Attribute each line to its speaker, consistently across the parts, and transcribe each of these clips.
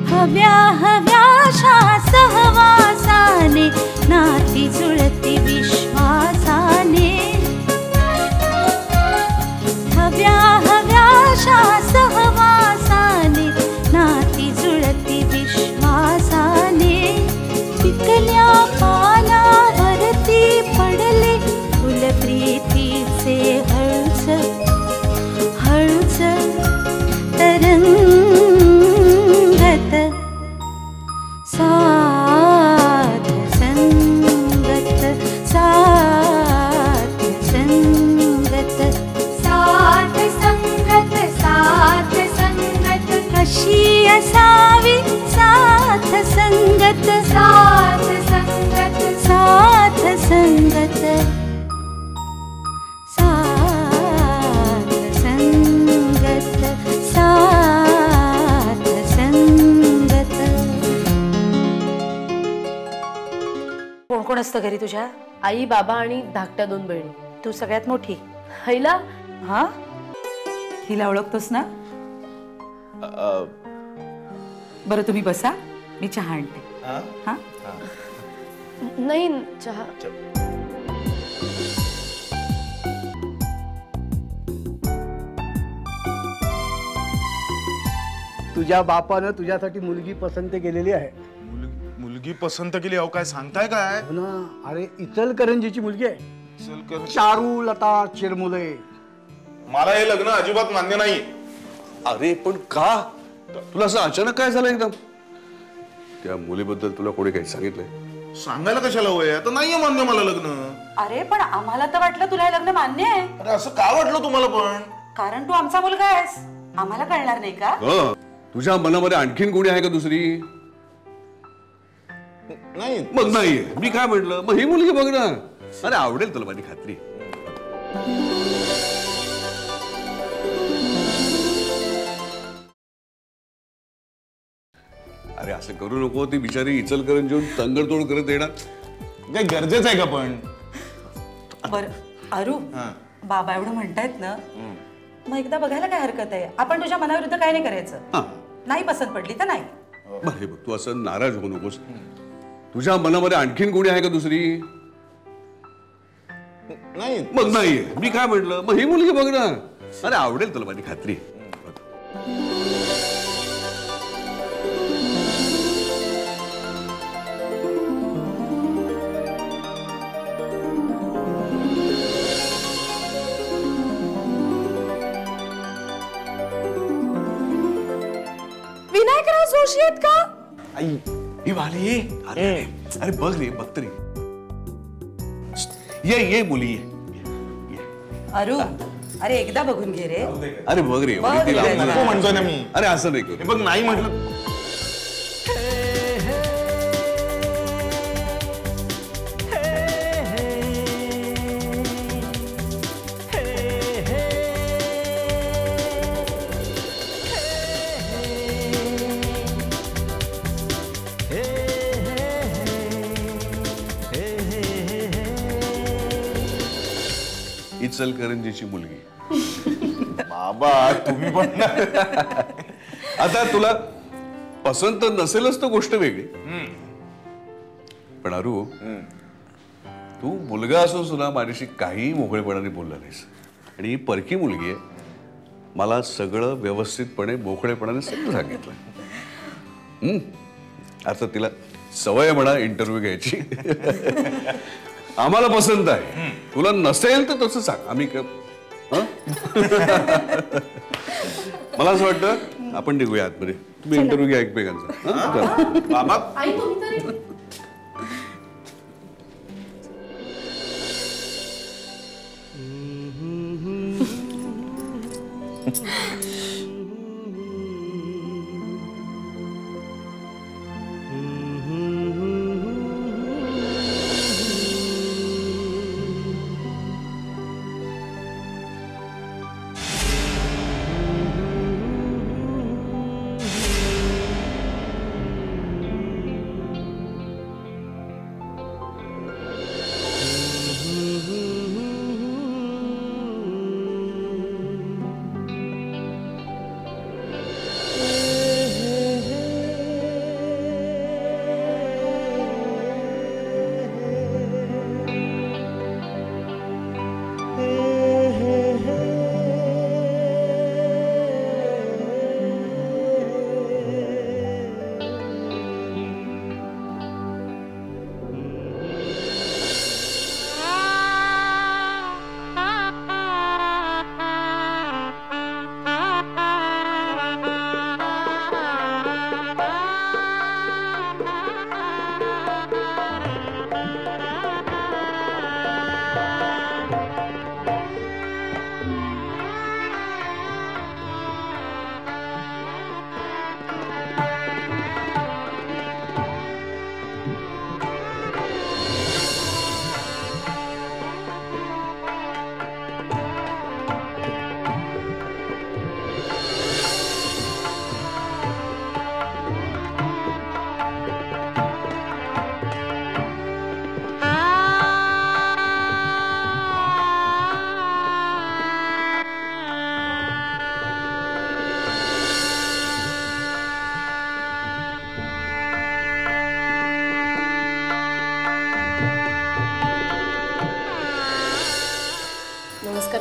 Speaker 1: हव्या हव्याशा सहवासाने नाती जुळती विश्वासाने हव्या हव्याशा सहवासाने नाती जुळती विश्वासाने पिकल्या पानावरती पडले फुल प्रीतीचे हळूच हळूच तरंगत साथ संगत साथ संगत साथ संगत साथ संगत कशी असावी साथ संगत साथ संगत साथ संगत साथ संगत साथ संगत.
Speaker 2: कोण कोण असतं घरी तुझ्या?
Speaker 3: आई, बाबा आणि धाकट्या 2 बहिणी.
Speaker 2: तू सगळ्यात मोठी?
Speaker 3: हैला.
Speaker 2: हा, हिला ओळखतोस ना? बरं तुम्ही बसा, मी चहा आणते. हा,
Speaker 3: नाही चहा.
Speaker 4: तुझ्या बापानं तुझ्यासाठी मुलगी पसंत केलेली आहे.
Speaker 5: मुलगी पसंत केली? अहो काय सांगताय काय?
Speaker 4: हो ना, अरे इचलकरंजीची मुलगी आहे. चारू लता चिरमुले.
Speaker 5: मला हे लग्न अजिबात मान्य नाही.
Speaker 6: अरे पण का? तुला असं अचानक काय झालं एकदम? त्या मुलीबद्दल तुला कोणी काही सांगितलंय?
Speaker 5: सांगायला कशाला होय? आता नाहीये मान्य मला लग्न.
Speaker 2: अरे पण आम्हाला तर वाटलं तुला हे लग्न मान्य आहे.
Speaker 5: अरे असं का वाटलं तुम्हाला पण?
Speaker 2: कारण तू आमचा मुलगा आहेस. आम्हाला कळणार नाही का?
Speaker 6: तुझ्या मनामध्ये आणखीन कोणी आहे का दुसरी?
Speaker 5: नाही.
Speaker 6: मग नाहीये. मी काय म्हटलं, मग ही मुलगी बघ ना. अरे आवडेल तुला, माझी खात्री. अरे असं करू नको. ती बिचारी इचलकरंजीहून तंगडतोड करत येणार.
Speaker 5: काय गरजेचं आहे का पण?
Speaker 2: बर अरू, बाबा एवढं म्हणतायत ना, मग एकदा बघायला काय हरकत आहे? आपण तुझ्या मनाविरुद्ध काय नाही करायचं. नाही पसंत पडली तर नाही.
Speaker 6: बरं हे बघ, तू असं नाराज होऊ नकोस. तुझ्या मनामध्ये आणखीन कोणी आहे का दुसरी?
Speaker 5: नाही.
Speaker 6: मग नाहीये. मी काय म्हटलं, मग ही मुलगी बघ ना. अरे आवडेल तुला, माझी खात्री.
Speaker 2: विनायकराव जोशी आहेत का?
Speaker 6: आई ही वाली. अरे अरे बघ रे, बघ तरी. ये मुली ये.
Speaker 2: अरू, अरे एकदा बघून घे रे.
Speaker 6: अरे बघ रे,
Speaker 5: नको म्हणतोय ना मी.
Speaker 6: अरे असं नाही
Speaker 5: हे बघ, नाही म्हटलं.
Speaker 6: इचलकरंजीची मुलगी.
Speaker 5: बाबा तुम्ही पण.
Speaker 6: आता तुला पसंत नसेलच तर गोष्ट वेगळी. पण अरू, तू मुलगा असून सुद्धा माझ्याशी काही मोकळेपणाने बोलला नाहीस. आणि ही परकी मुलगी आहे. मला सगळं व्यवस्थितपणे मोकळेपणाने सगळं सांगितलं. अर्थात तिला सवय म्हणा इंटरव्ह्यू घ्यायची. आम्हाला पसंत आहे. तुला नसेल तर तसं सांग. आम्ही मला असं वाटतं आपण निघूया आतमध्ये. तुम्ही इंटरव्ह्यू घ्या एकमेकांचा.
Speaker 5: बाबा
Speaker 3: आई तुम्ही तरी.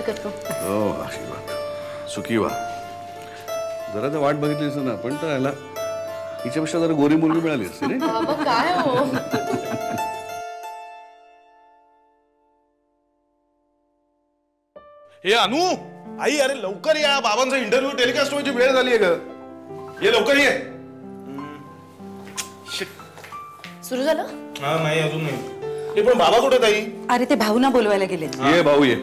Speaker 3: करतो.
Speaker 6: हो आशीर्वाद. सुखी व्हा. जरा तर वाट बघितलीस ना पण तर ह्याला हिच्यापेक्षा जरा गोरी मुलगी मिळाली असते रे.
Speaker 3: बाबा काय हो.
Speaker 5: हे अनु आई अरे लवकर या बाबांचा इंटरव्ह्यू टेलिकास्ट व्हायची वेळ झाली आहे ग. ये लवकर ये.
Speaker 3: सुरू झालं.
Speaker 5: हा नाही अजून नाही. हे पण बाबा कुठे ताई?
Speaker 2: अरे ते भाऊना बोलवायला गेले.
Speaker 6: ये भाऊ ये.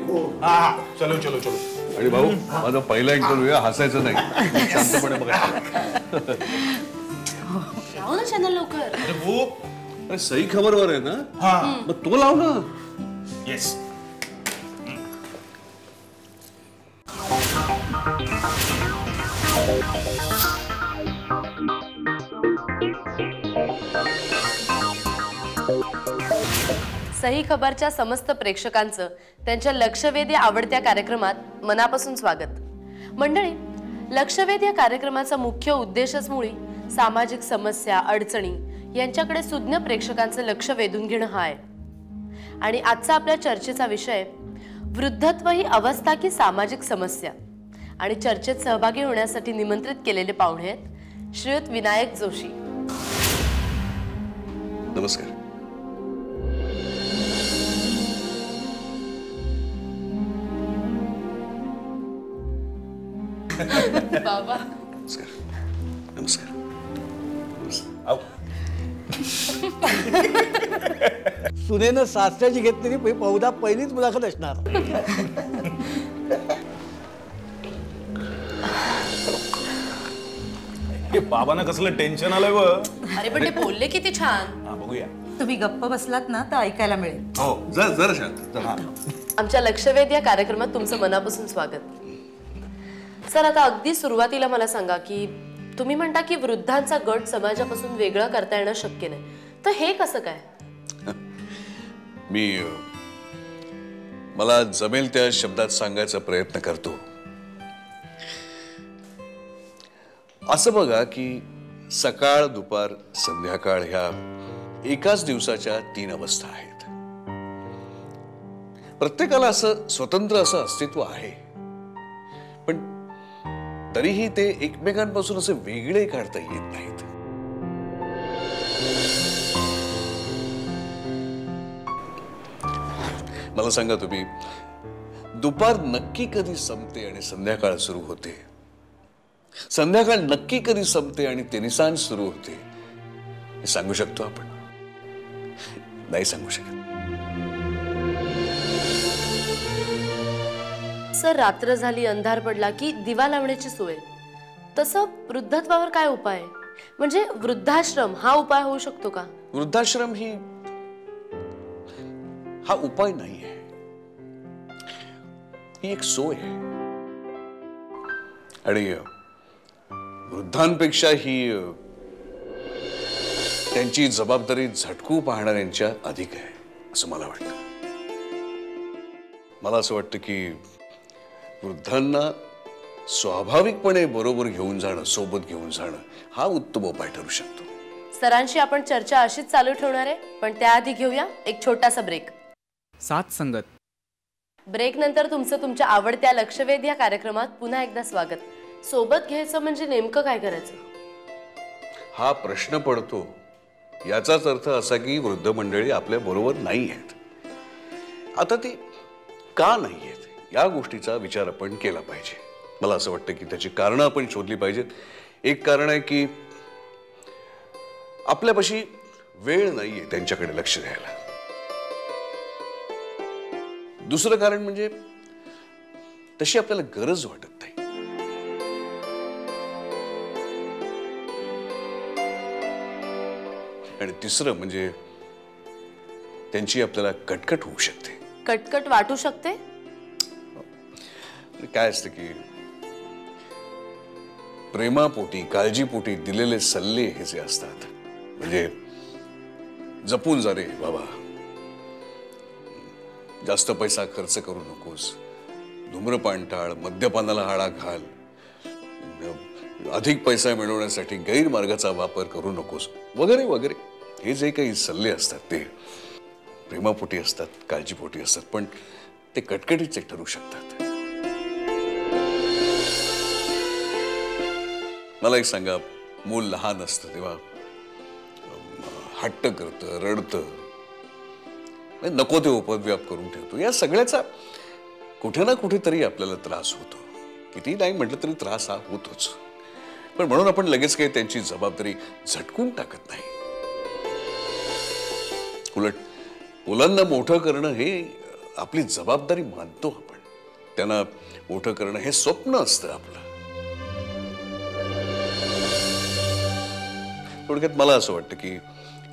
Speaker 5: हा हा चलो चलो चलो.
Speaker 6: आणि भाऊ माझा पहिला इंटरव्ह्यू हसायचं नाही शांतपणे बघा.
Speaker 3: लाव ना चॅनल लवकर.
Speaker 5: अरे हो.
Speaker 6: अरे सही खबरवर आहे ना.
Speaker 5: हा
Speaker 6: मग तो लाव ना.
Speaker 5: येस.
Speaker 3: सही खबरच्या समस्त प्रेक्षकांचं त्यांच्या लक्षवेध या आवडत्या कार्यक्रमात मनापासून स्वागत. मंडळी, लक्षवेध या कार्यक्रमाचा मुख्य उद्देशच मुळी सामाजिक समस्या अडचणी यांच्याकडे सुज्ञ प्रेक्षकांचं लक्ष वेधून घेणं हा आहे. आणि आजचा आपल्या चर्चेचा विषय वृद्धत्व ही अवस्था की सामाजिक समस्या. आणि चर्चेत सहभागी होण्यासाठी निमंत्रित केलेले पाहुणे आहेत श्रीयुत विनायक जोशी.
Speaker 6: नमस्कार.
Speaker 3: बाबा
Speaker 6: नमस्कार. नमस्कार.
Speaker 4: सुनेनं सासऱ्याची घेतलेली बहुधा पहिलीच मुलाखत असणार.
Speaker 5: हे बाबांना कसलं टेन्शन आलंय व.
Speaker 3: अरे पण ते बोलले किती छान.
Speaker 5: हा बघूया.
Speaker 2: तुम्ही गप्प बसलात ना तर ऐकायला मिळेल.
Speaker 6: हो जरा शांत जरा.
Speaker 3: आमच्या लक्षवेध या कार्यक्रमात तुमचं मनापासून स्वागत. सर, आता अगदी सुरुवातीला मला सांगा की तुम्ही म्हणता की वृद्धांचा गट समाजापासून वेगळा करता येणं शक्य नाही, तर हे कसं काय?
Speaker 6: मला जमेल त्या शब्दात सांगायचा प्रयत्न करतो. असं बघा की सकाळ दुपार संध्याकाळ ह्या एकाच दिवसाच्या 3 अवस्था आहेत. प्रत्येकाला असं स्वतंत्र असं अस्तित्व आहे, पण तरीही ते एकमेकांपासून असे वेगळे काढता येत नाहीत. मला सांगा तुम्ही, दुपार नक्की कधी संपते आणि संध्याकाळ सुरू होते? संध्याकाळ नक्की कधी संपते आणि तेनिसान सुरू होते? हे सांगू शकतो आपण? नाही सांगू शकत.
Speaker 3: सर, रात्र झाली अंधार पडला की दिवा लावण्याची सोय, तसं वृद्धत्वावर काय उपाय? म्हणजे वृद्धाश्रम हा उपाय होऊ शकतो का?
Speaker 6: वृद्धाश्रम हा उपाय नाही आहे, ही एक सोय आहे. आणि वृद्धांपेक्षा ही त्यांची जबाबदारी झटकू पाहणाऱ्यांच्या अधिक आहे असं मला वाटतं. मला असं वाटतं की वृद्धांना स्वाभाविकपणे बरोबर घेऊन जाणं, सोबत घेऊन जाणं हा उत्तम उपाय ठरू शकतो.
Speaker 3: सरांशी आपण चर्चा अशीच चालू ठेवणार आहे, पण त्याआधी घेऊया एक छोटासा ब्रेक.
Speaker 7: साथ संगत.
Speaker 3: ब्रेक नंतर तुमचं तुमच्या आवडत्या लक्षवेध या कार्यक्रमात पुन्हा एकदा स्वागत. सोबत घ्यायचं म्हणजे नेमकं काय करायचं
Speaker 6: हा प्रश्न पडतो. याचाच अर्थ असा की वृद्ध मंडळी आपल्या बरोबर नाही आहेत. आता ती का नाही आहेत या गोष्टीचा विचार आपण केला पाहिजे. मला असं वाटतं की त्याची कारणं आपण शोधली पाहिजेत. एक कारण आहे की आपल्यापाशी वेळ नाहीये त्यांच्याकडे लक्ष द्यायला. दुसरं कारण म्हणजे तशी आपल्याला गरज वाटत नाही. आणि तिसरं म्हणजे त्यांची आपल्याला कटकट होऊ शकते.
Speaker 3: कटकट वाटू शकते.
Speaker 6: काय असतं की प्रेमापोटी काळजीपोटी दिलेले सल्ले हे जे असतात, म्हणजे जपून जा रे बाबा, जास्त पैसा खर्च करू नकोस, धूम्रपान टाळ, मद्यपानाला आळा घाल, अधिक पैसा मिळवण्यासाठी गैरमार्गाचा वापर करू नकोस वगैरे वगैरे, हे जे काही सल्ले असतात ते प्रेमापोटी असतात, काळजीपोटी असतात, पण ते कटकटीचे ठरू शकतात. मला एक सांगा, मूल लहान असतं तेव्हा हट्ट करतं, रडतं, नको ते उपद्व्याप करून ठेवतो. या सगळ्याचा कुठे ना कुठेतरी आपल्याला त्रास होतो. किती नाही म्हटलं तरी त्रास हा होतोच. पण म्हणून आपण लगेच काही त्यांची जबाबदारी झटकून टाकत नाही. उलट मुलांना मोठं करणं हे आपली जबाबदारी मानतो आपण. त्यांना मोठं करणं हे स्वप्न असतं आपलं. थोडक्यात मला असं वाटतं की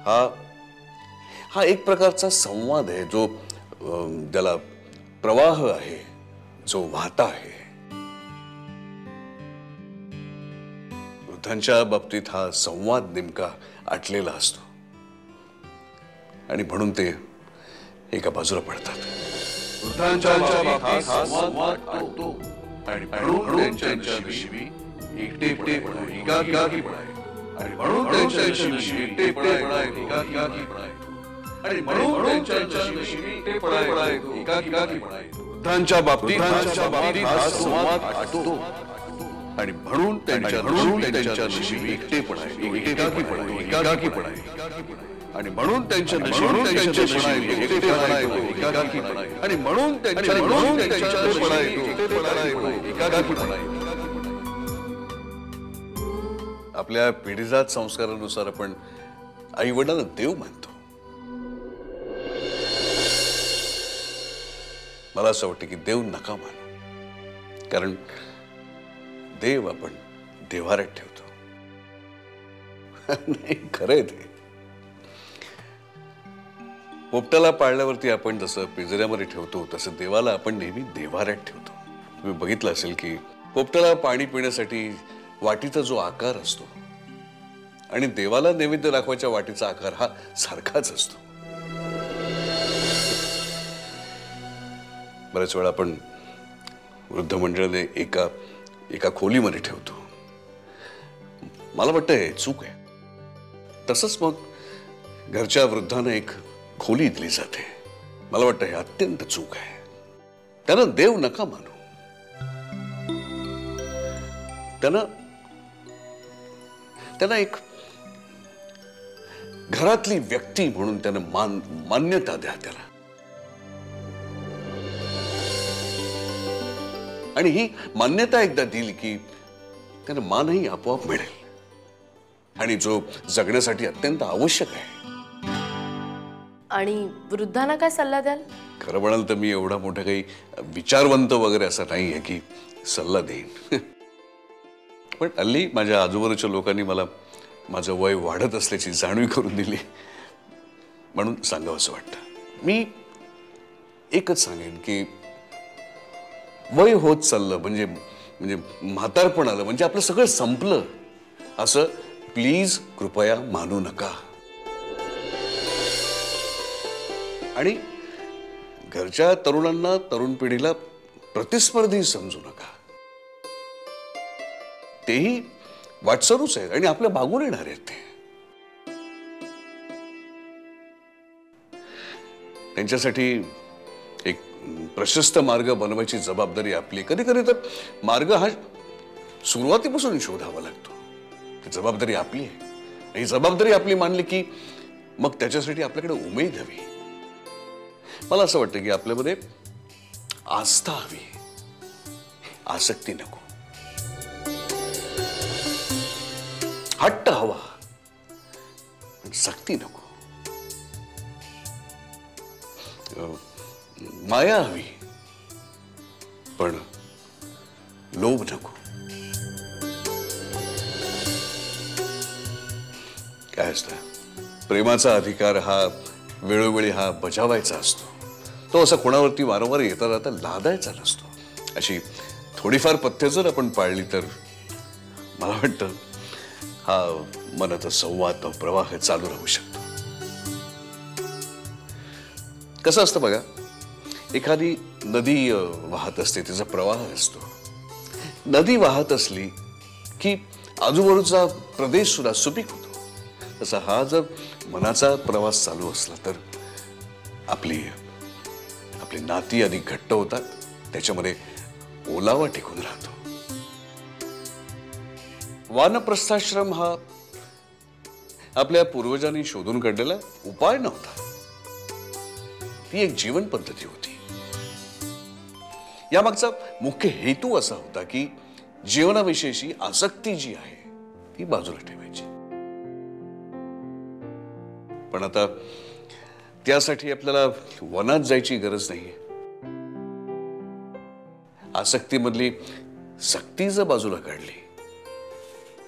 Speaker 6: हा एक प्रकारचा संवाद आहे, जो ज्याला प्रवाह आहे, जो वाहता आहे. वृद्धांच्या बाबतीत हा संवाद नेमका आटलेला असतो आणि म्हणून ते एका बाजूला पडतात. वृद्धांच्या बाबतीत हा संवाद आटतो आणि म्हणून त्यांच्याविषयी एकटेपणा, एकाकीपणा आहे. आणि म्हणून त्यांच्याविषयी एकटेपणा, एकाकीपणा आहे. आणि म्हणून त्यांच्याविषयी एकटेपणा, एकाकीपणा आहे. वृद्धांच्या बाबतीत हा संवाद आटतो आणि म्हणून त्यांच्याविषयी एकटेपणा, एकाकीपणा आहे. आणि म्हणून त्यांच्याविषयी एकटेपणा, एकाकीपणा आहे. आणि म्हणून एकाकीपणा आहे. आपल्या पिढीजात संस्कारानुसार आपण आई वडिलांना देव मानतो. मला असं वाटतं की देव नका मानू, कारण देव आपण देव्हाऱ्यात ठेवतो. नाही, खरंय ते. पोपटाला पाळल्यावरती आपण जसं पिंजऱ्यामध्ये ठेवतो तसं देवाला आपण नेहमी देव्हाऱ्यात ठेवतो. तुम्ही बघितलं असेल की पोपटाला पाणी पिण्यासाठी वाटीचा जो आकार असतो आणि देवाला नैवेद्य दाखवायच्या वाटीचा आकार हा सारखाच असतो. बऱ्याच वेळा आपण वृद्ध मंडळाने एका खोलीमध्ये ठेवतो. मला वाटतं हे चूक आहे. तसंच मग घरच्या वृद्धांना एक खोली दिली जाते. मला वाटतं हे अत्यंत चूक आहे. त्यांना देव नका मानू. त्यांना एक घरातली व्यक्ती म्हणून त्यांना मान्यता द्या त्याला. आणि ही मान्यता एकदा दिली की त्यांना मानही आपोआप मिळेल आणि जो जगण्यासाठी अत्यंत आवश्यक आहे.
Speaker 3: आणि वृद्धांना काय सल्ला द्याल?
Speaker 6: खरं म्हणाल तर मी एवढा मोठा काही विचारवंत वगैरे असं नाही आहे की सल्ला देईन. पण हल्ली माझ्या आजूबाजूच्या लोकांनी मला माझं वय वाढत असल्याची जाणीव करून दिली, म्हणून सांगावं असं वाटतं. मी एकच सांगेन की वय होत चाललं म्हणजे म्हातारपण आलं म्हणजे आपलं सगळं संपलं असं प्लीज कृपया मानू नका. आणि घरच्या तरुणांना, तरुण पिढीला प्रतिस्पर्धी समजू नका. तेही वाटसरूच आहेत आणि आपल्या मागून येणार आहेत. ते त्यांच्यासाठी एक प्रशस्त मार्ग बनवायची जबाबदारी आपली. कधी कधी तर मार्ग हा सुरुवातीपासून शोधावा लागतो. ती जबाबदारी आपली आहे. ही जबाबदारी आपली मानली की मग त्याच्यासाठी आपल्याकडे उमेद हवी. मला असं वाटतं की आपल्यामध्ये आस्था हवी, आसक्ती नको. हट्ट हवा, सक्ती नको. माया हवी, पण लोभ नको. काय असतं, प्रेमाचा अधिकार हा वेळोवेळी हा बजावायचा असतो. तो असा कोणावरती वारंवार येता जाता लादायचा नसतो. अशी थोडीफार पथ्य जर आपण पाळली तर मला वाटतं हा मनाचा संवाद, प्रवाह चालू राहू शकतो. कसं असतं बघा, एखादी नदी वाहत असते, तिचा प्रवाह असतो. नदी वाहत असली की आजूबाजूचा प्रदेश सुद्धा सुपीक होतो. तसा हा जर मनाचा प्रवास चालू असला तर आपली नाती अधिक घट्ट होतात. त्याच्यामध्ये ओलावा टिकून राहतो. वानप्रस्थाश्रम हा आपल्या पूर्वजांनी शोधून काढलेला उपाय नव्हता, ती एक जीवन पद्धती होती. यामागचा मुख्य हेतू असा होता की जीवनाविषयीची आसक्ती जी आहे ती बाजूला ठेवायची. पण आता त्यासाठी आपल्याला वनात जायची गरज नाहीये. आसक्तीमधली सक्ती जर बाजूला काढली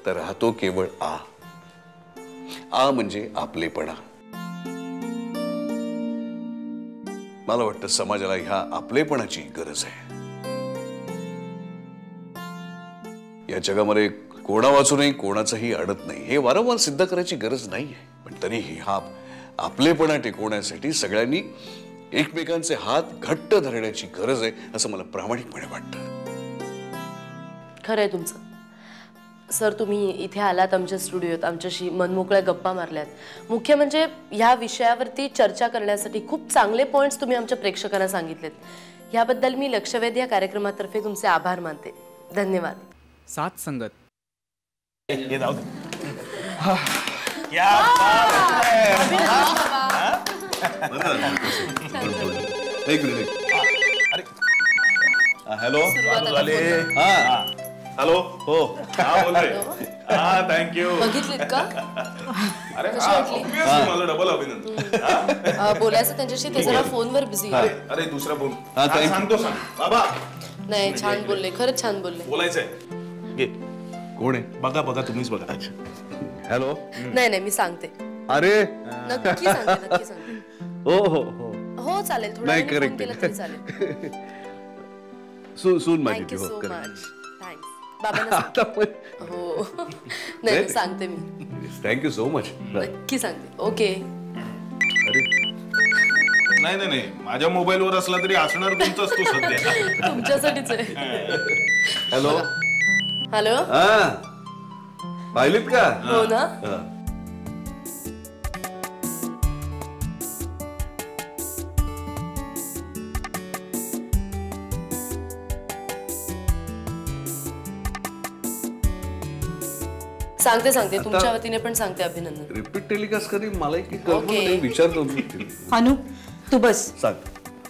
Speaker 6: तर राहतो केवळ आ म्हणजे आपलेपणा. मला वाटतं समाजाला ह्या आपलेपणाची गरज आहे. या जगामध्ये कोणा वाचूनही कोणाचाही अडत नाही हे वारंवार सिद्ध करायची गरज नाहीये. पण तरीही हा आपलेपणा टिकवण्यासाठी सगळ्यांनी एकमेकांचे हात घट्ट धरण्याची गरज आहे असं मला प्रामाणिकपणे वाटतं.
Speaker 3: खरंय तुमचं. सर, तुम्ही इथे आलात आमच्या स्टुडिओत, आमच्याशी मनमोकळ्या गप्पा मारल्यात. मुख्य म्हणजे ह्या विषयावरती चर्चा करण्यासाठी खूप चांगले पॉइंट्स तुम्ही आमच्या प्रेक्षकांना सांगितलेत. याबद्दल मी लक्षवेध या कार्यक्रमातर्फे तुमचे आभार मानते. धन्यवाद.
Speaker 7: साथ संगत.
Speaker 5: ये जाऊ दे. क्या बात है.
Speaker 6: एक मिनिट.
Speaker 5: अरे हॅलो.
Speaker 6: हा
Speaker 5: हॅलो. हो हा बोल रे. हा थँक्यू.
Speaker 3: बघितलीत का?
Speaker 5: अरे माझं डबल अभिनंदन.
Speaker 3: बोलायचं त्यांच्याशी, ते जरा फोनवर बिझी.
Speaker 5: अरे दुसरा फोन सांगतो. सांग बाबा.
Speaker 3: नाही, छान बोलले, खरंच छान बोलले.
Speaker 5: बोलायचंय. घे.
Speaker 6: कोण आहे?
Speaker 5: बघा बघा तुम्हीच बघा.
Speaker 6: हॅलो.
Speaker 3: नाही, मी सांगते.
Speaker 6: अरे
Speaker 3: नक्की सांगते.
Speaker 6: हो हो
Speaker 3: हो चालेल. थोडा
Speaker 6: नाही,
Speaker 3: वेळ फोन
Speaker 6: करेक्ट.
Speaker 3: केला तरी चालेल.
Speaker 6: सून माझी.
Speaker 3: Thank you so
Speaker 6: correct.
Speaker 3: Much. Thanks बाबांना सांग. हो नाही सांगते मी.
Speaker 6: Thank you so much.
Speaker 3: नक्की सांगते. ओके.
Speaker 6: अरे
Speaker 5: नाही माझ्या मोबाईलवर असला तरी असणार तुमचाच तो सध्या.
Speaker 3: तुमच्यासाठीच आहे.
Speaker 6: हॅलो.
Speaker 3: हॅलो.
Speaker 6: हा पाहिलीत का?
Speaker 3: हो ना. सांगते तुमच्या वतीने पण सांगते अभिनंदन.
Speaker 6: रिपीट टेलिकास्ट कधी मला की
Speaker 3: ओके.
Speaker 6: विचारतो.
Speaker 2: अनु, तू बस
Speaker 6: सांग.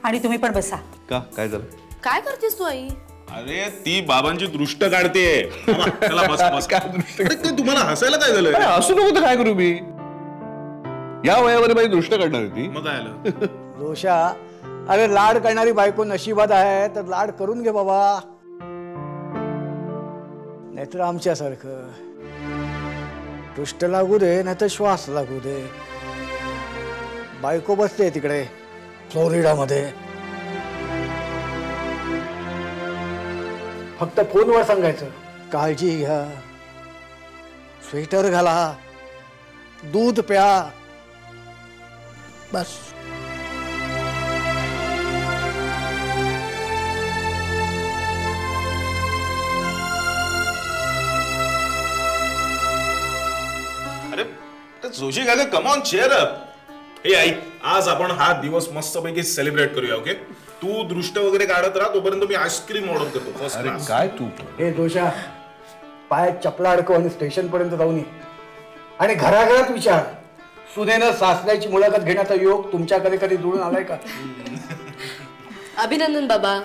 Speaker 2: आणि तुम्ही पण बसा.
Speaker 6: का काय झालं?
Speaker 3: काय करतेस तू आई?
Speaker 5: अरे ती बाबांची दृष्ट काढते. चला बस बस. काय तुम्हाला हसायला काय झालं?
Speaker 6: असू नको तर काय करू मी? या वयामध्ये माझी दृष्ट काढणार होती.
Speaker 5: मग काय आलं?
Speaker 4: दोषा, अरे लाड करणारी बायको नशिबात आहे तर लाड करून घे बाबा, नाहीतर आमच्यासारखं दृष्ट लागू दे नाहीतर श्वास लागू दे. बायको बसते तिकडे फ्लोरिडामध्ये, फक्त फोनवर सांगायचं काळजी घ्या, स्वेटर घाला, दूध प्या, बस.
Speaker 5: अरे जोशी काका, कम ऑन, चेअर अप. हे आई, आज आपण हा दिवस मस्तपैकी सेलिब्रेट करूया. ओके, तू दृष्ट वगैरे काढत राहा, तोपर्यंत मी आईस्क्रीम ऑर्डर करतो फर्स्ट क्लास.
Speaker 6: काय तू
Speaker 4: हे दोषा, पायात चपला अडकव आणि स्टेशन पर्यंत जाऊन ये आणि घराघरात विचार, सुनेनं सासऱ्याची मुलाखत घेण्याचा योग तुमच्याकडे कधी जुळून आलाय का?
Speaker 3: अभिनंदन बाबा.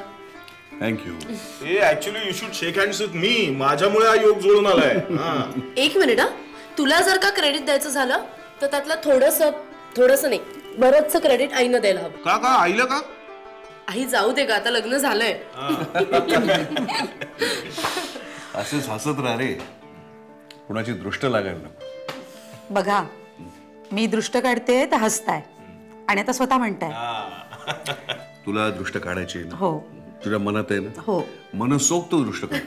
Speaker 6: थँक्यू.
Speaker 5: हे actually you should shake hands with me. माझ्यामुळे हा योग जुळून आलाय.
Speaker 3: एक मिनिट हा, तुला जर का क्रेडिट द्यायचं झालं तर त्यातलं थोडस नाही, बरंचसं क्रेडिट आईनं द्यायला हवं.
Speaker 5: का आईला का?
Speaker 3: आई जाऊ दे का, आता लग्न झालंय.
Speaker 6: असंच हसत राहा रे, कुणाची दृष्ट लागायला नको.
Speaker 2: बघा, मी दृष्ट काढते तर हसताय आणि आता स्वतः म्हणताय.
Speaker 6: तुला दृष्ट काढायची आहे ना?
Speaker 2: हो.
Speaker 6: तुझ्या मनात आहे ना?
Speaker 2: हो.
Speaker 6: मनसोक्त दृष्ट काढ.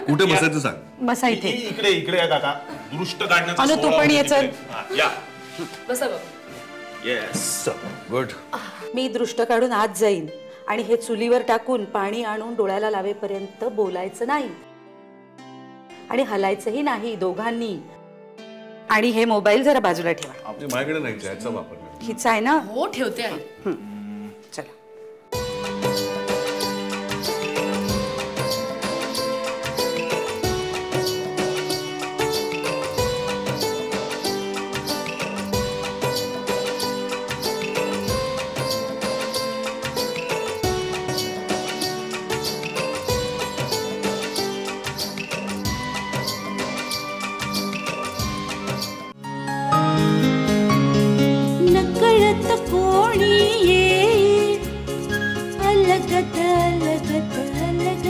Speaker 6: कुठे बसायचं सांग.
Speaker 2: बसा इथे.
Speaker 5: इकडे आहे काका, दृष्ट काढण्याचा
Speaker 2: अनु, तू पण ये, चल.
Speaker 5: या.
Speaker 3: बसा बाबा.
Speaker 5: Yes,
Speaker 6: good.
Speaker 2: मी दृष्ट काढून आत जाईन आणि हे चुलीवर टाकून पाणी आणून डोळ्याला लावेपर्यंत बोलायचं नाही आणि हलायचंही नाही दोघांनी. आणि हे मोबाईल जरा बाजूला ठेवा.
Speaker 6: माझ्याकडे नाही, याचा वापर.
Speaker 2: हिचा आहे ना?
Speaker 3: हो, ठेवते आई.
Speaker 2: चला.
Speaker 1: कोणी येईल अलगत अलगत अलगत